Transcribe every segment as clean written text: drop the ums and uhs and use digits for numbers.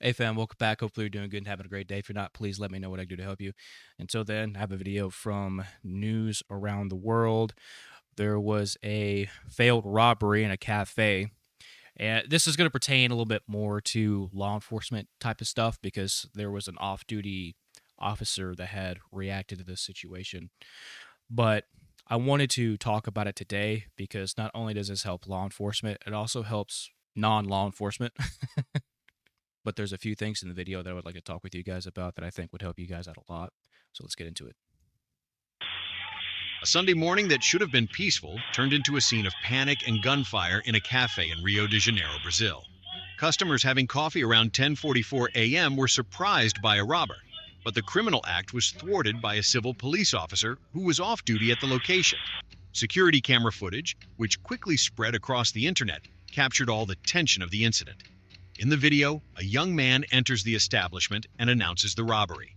Hey fam, welcome back. Hopefully you're doing good and having a great day. If you're not, please let me know what I can do to help you. Until then, I have a video from news around the world. There was a failed robbery in a cafe. And this is going to pertain a little bit more to law enforcement type of stuff because there was an off-duty officer that had reacted to this situation. But I wanted to talk about it today because not only does this help law enforcement, it also helps non-law enforcement. But there's a few things in the video that I would like to talk with you guys about that I think would help you guys out a lot. So let's get into it. A Sunday morning that should have been peaceful turned into a scene of panic and gunfire in a cafe in Rio de Janeiro, Brazil. Customers having coffee around 10:44 a.m. were surprised by a robber, but the criminal act was thwarted by a civil police officer who was off duty at the location. Security camera footage, which quickly spread across the internet, captured all the tension of the incident. In the video, a young man enters the establishment and announces the robbery.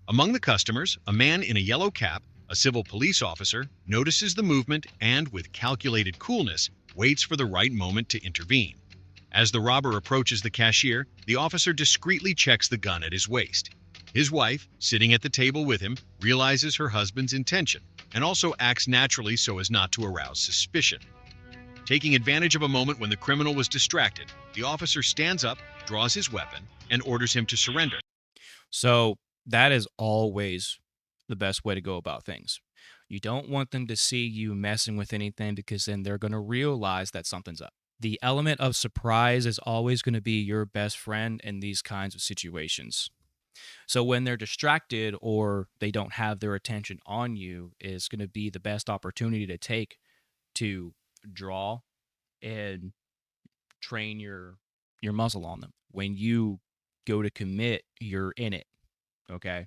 Among the customers, a man in a yellow cap, a civil police officer, notices the movement and, with calculated coolness, waits for the right moment to intervene. As the robber approaches the cashier, the officer discreetly checks the gun at his waist. His wife, sitting at the table with him, realizes her husband's intention and also acts naturally so as not to arouse suspicion. Taking advantage of a moment when the criminal was distracted, the officer stands up, draws his weapon, and orders him to surrender. So that is always the best way to go about things. You don't want them to see you messing with anything because then they're going to realize that something's up. The element of surprise is always going to be your best friend in these kinds of situations. So when they're distracted or they don't have their attention on you is going to be the best opportunity to take to draw and train your muzzle on them. When you go to commit, you're in it. Okay,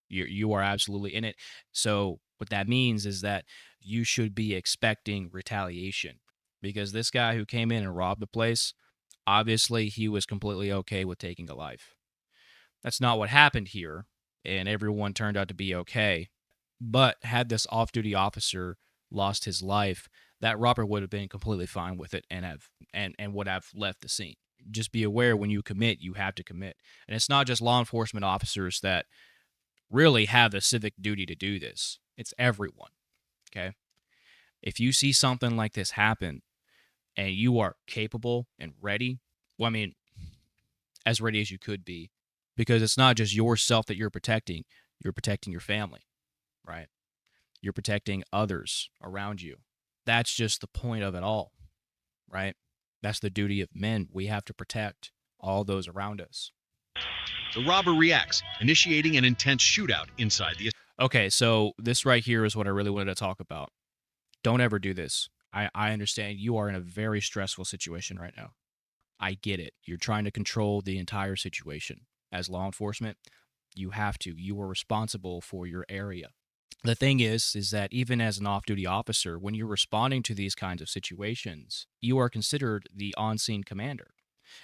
you are absolutely in it. So what that means is that you should be expecting retaliation because this guy who came in and robbed the place, obviously he was completely okay with taking a life. That's not what happened here, and everyone turned out to be okay. But had this off-duty officer lost his life, that robber would have been completely fine with it and would have left the scene. Just be aware when you commit, you have to commit. And it's not just law enforcement officers that really have the civic duty to do this. It's everyone. Okay. If you see something like this happen and you are capable and ready, well, I mean, as ready as you could be, because it's not just yourself that you're protecting your family, right? You're protecting others around you. That's just the point of it all, right? That's the duty of men. We have to protect all those around us. The robber reacts, initiating an intense shootout inside the. Okay, so this right here is what I really wanted to talk about. Don't ever do this. I understand you are in a very stressful situation right now. I get it. You're trying to control the entire situation. As law enforcement, you have to. You are responsible for your area. The thing is that even as an off-duty officer, when you're responding to these kinds of situations, you are considered the on-scene commander,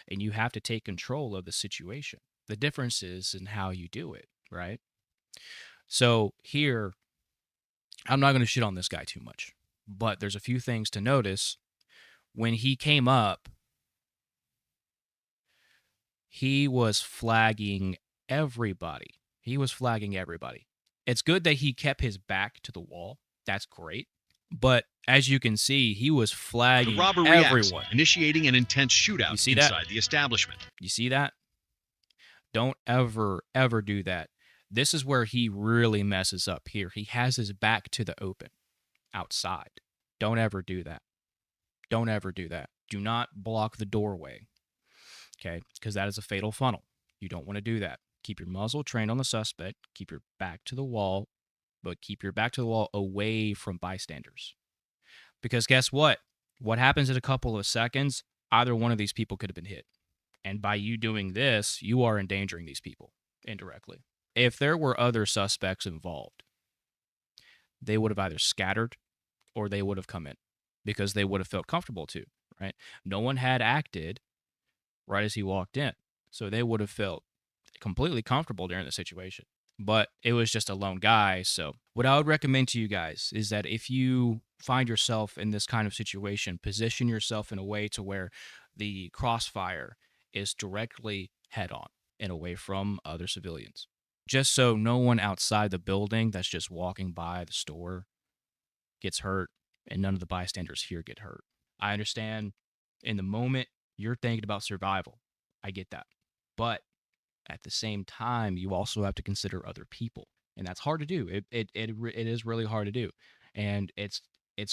and you have to take control of the situation. The difference is in how you do it, right? So here, I'm not going to shit on this guy too much, but there's a few things to notice. When he came up, he was flagging everybody. He was flagging everybody. It's good that he kept his back to the wall. That's great. But as you can see, he was The flagging robber reacts, everyone. initiating an intense You shootout see that? inside the establishment. You see that? Don't ever do that. This is where he really messes up here. He has his back to the open outside. Don't ever do that. Don't ever do that. Do not block the doorway. Okay? Because that is a fatal funnel. You don't want to do that. Keep your muzzle trained on the suspect. Keep your back to the wall, but keep your back to the wall away from bystanders. Because guess what? What happens in a couple of seconds, either one of these people could have been hit. And by you doing this, you are endangering these people indirectly. If there were other suspects involved, they would have either scattered or they would have come in because they would have felt comfortable to, right? No one had acted right as he walked in. So they would have felt completely comfortable during the situation. But it was just a lone guy. So what I would recommend to you guys is that if you find yourself in this kind of situation, position yourself in a way to where the crossfire is directly head on and away from other civilians. Just so no one outside the building that's just walking by the store gets hurt and none of the bystanders here get hurt. I understand in the moment you're thinking about survival. I get that. But at the same time, you also have to consider other people. And that's hard to do. It is really hard to do. And it's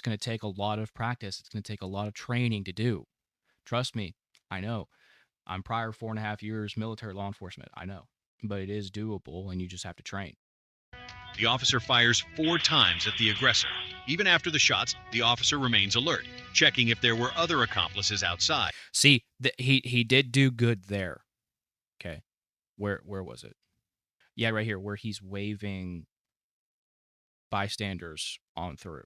going to take a lot of practice. It's going to take a lot of training to do. Trust me, I know. I'm prior 4.5 years military law enforcement. I know. But it is doable and you just have to train. The officer fires 4 times at the aggressor. Even after the shots, the officer remains alert, checking if there were other accomplices outside. See, he did do good there. Okay. Where was it? Yeah, right here, where he's waving bystanders on through.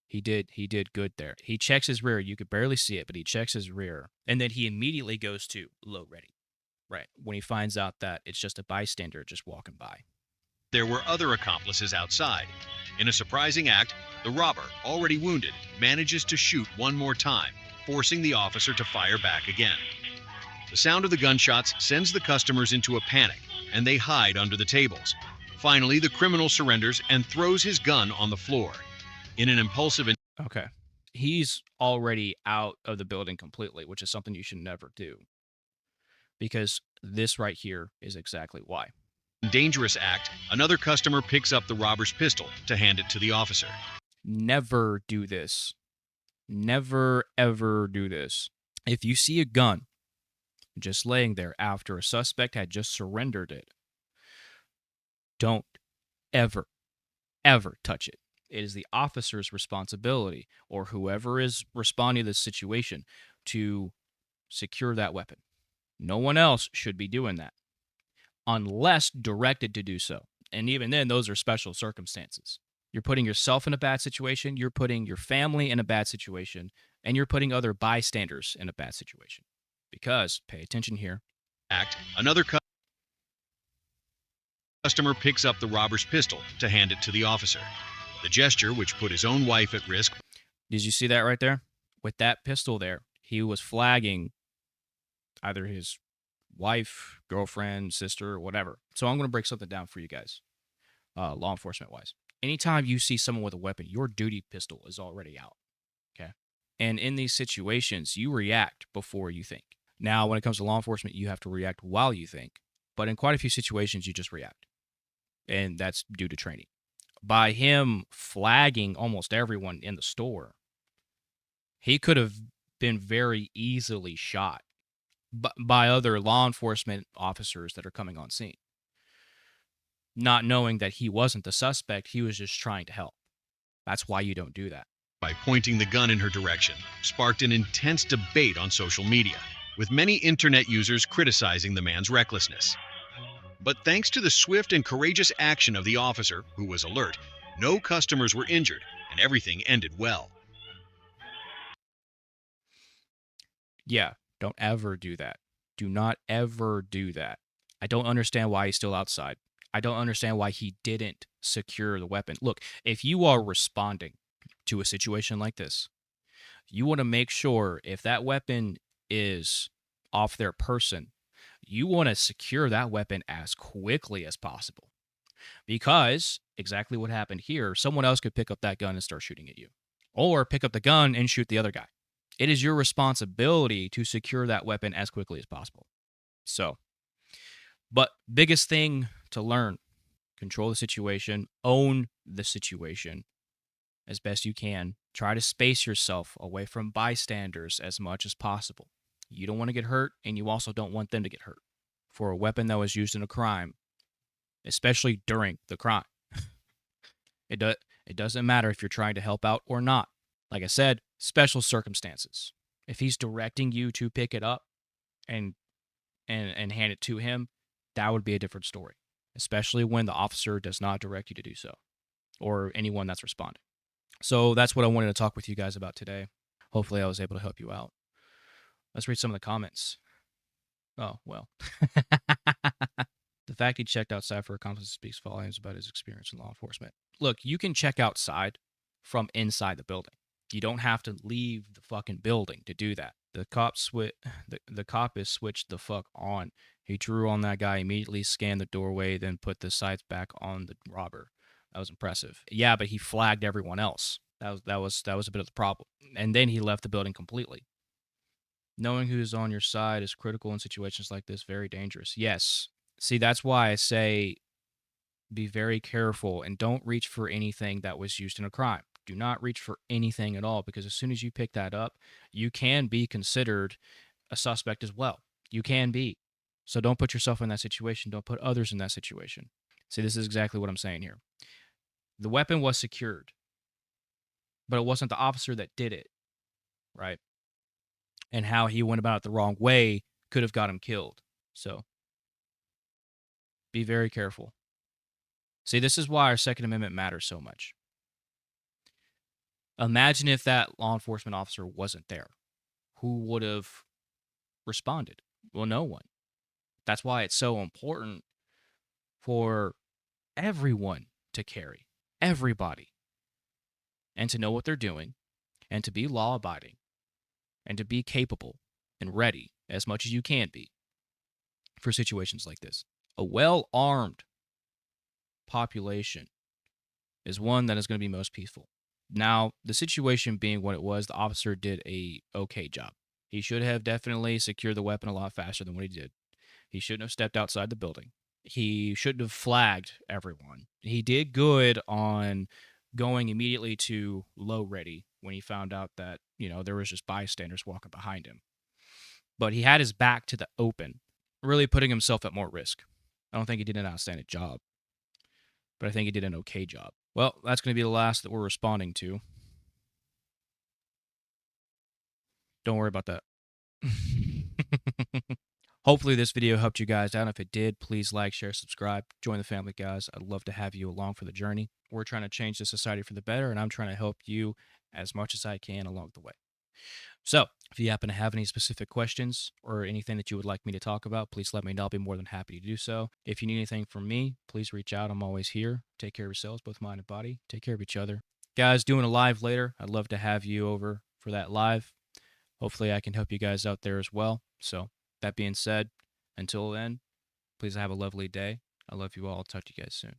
He did good there. He checks his rear. You could barely see it, but he checks his rear. And then he immediately goes to low ready. Right. When he finds out that it's just a bystander just walking by. There were other accomplices outside. In a surprising act, the robber, already wounded, manages to shoot one more time, forcing the officer to fire back again. The sound of the gunshots sends the customers into a panic, and they hide under the tables. Finally, the criminal surrenders and throws his gun on the floor. In an impulsive Okay. He's already out of the building completely, which is something you should never do. Because this right here is exactly why. dangerous act, another customer picks up the robber's pistol to hand it to the officer. Never do this. Never, ever do this. If you see a gun just laying there after a suspect had just surrendered it, don't ever, ever touch it. It is the officer's responsibility, or whoever is responding to this situation, to secure that weapon. No one else should be doing that unless directed to do so. And even then, those are special circumstances. You're putting yourself in a bad situation, you're putting your family in a bad situation, and you're putting other bystanders in a bad situation. Because, pay attention here. Act, another customer picks up the robber's pistol to hand it to the officer. The gesture, which put his own wife at risk. Did you see that right there? With that pistol there, he was flagging either his wife, girlfriend, sister, whatever. So I'm going to break something down for you guys, law enforcement wise. Anytime you see someone with a weapon, your duty pistol is already out. Okay. And in these situations, you react before you think. Now, when it comes to law enforcement, you have to react while you think. But in quite a few situations, you just react. And that's due to training. By him flagging almost everyone in the store, he could have been very easily shot by other law enforcement officers that are coming on scene. Not knowing that he wasn't the suspect, he was just trying to help. That's why you don't do that. By pointing the gun in her direction, sparked an intense debate on social media, with many internet users criticizing the man's recklessness. But thanks to the swift and courageous action of the officer, who was alert, no customers were injured, and everything ended well. Yeah, don't ever do that. Do not ever do that. I don't understand why he's still outside. I don't understand why he didn't secure the weapon. Look, if you are responding to a situation like this, you want to make sure if that weapon is off their person, you want to secure that weapon as quickly as possible. Because exactly what happened here, someone else could pick up that gun and start shooting at you. Or pick up the gun and shoot the other guy. It is your responsibility to secure that weapon as quickly as possible. So, but biggest thing to learn, control the situation, own the situation as best you can. Try to space yourself away from bystanders as much as possible. You don't want to get hurt, and you also don't want them to get hurt for a weapon that was used in a crime, especially during the crime. It doesn't matter if you're trying to help out or not. Like I said, special circumstances. If he's directing you to pick it up and hand it to him, that would be a different story, especially when the officer does not direct you to do so, or anyone that's responding. So that's what I wanted to talk with you guys about today. Hopefully I was able to help you out. Let's read some of the comments. Oh, well. The fact he checked outside for accomplices speaks volumes about his experience in law enforcement. Look, you can check outside from inside the building. You don't have to leave the fucking building to do that. The cop is switched the fuck on. He drew on that guy immediately, scanned the doorway, then put the sights back on the robber. That was impressive. Yeah, but he flagged everyone else. That was a bit of the problem. And then he left the building completely. Knowing who's on your side is critical in situations like this, very dangerous. Yes. See, that's why I say be very careful and don't reach for anything that was used in a crime. Do not reach for anything at all, because as soon as you pick that up, you can be considered a suspect as well. You can be. So don't put yourself in that situation. Don't put others in that situation. See, this is exactly what I'm saying here. The weapon was secured, but it wasn't the officer that did it, right? And how he went about it the wrong way could have got him killed. So be very careful. See, this is why our Second Amendment matters so much. Imagine if that law enforcement officer wasn't there. Who would have responded? Well, no one. That's why it's so important for everyone to carry, everybody, and to know what they're doing, and to be law abiding, and to be capable and ready as much as you can be for situations like this. A well armed population is one that is going to be most peaceful. Now, the situation being what it was, the officer did a okay job. He should have definitely secured the weapon a lot faster than what he did. He shouldn't have stepped outside the building. He shouldn't have flagged everyone. He did good on going immediately to low ready when he found out that, there was just bystanders walking behind him. But he had his back to the open, really putting himself at more risk. I don't think he did an outstanding job, but I think he did an okay job. Well, that's going to be the last that we're responding to. Don't worry about that. Hopefully this video helped you guys out. If it did, please like, share, subscribe, join the family, guys. I'd love to have you along for the journey. We're trying to change the society for the better, and I'm trying to help you as much as I can along the way. So if you happen to have any specific questions or anything that you would like me to talk about, please let me know. I'll be more than happy to do so. If you need anything from me, please reach out. I'm always here. Take care of yourselves, both mind and body. Take care of each other. Guys, doing a live later. I'd love to have you over for that live. Hopefully I can help you guys out there as well. So that being said, until then, please have a lovely day. I love you all. I'll talk to you guys soon.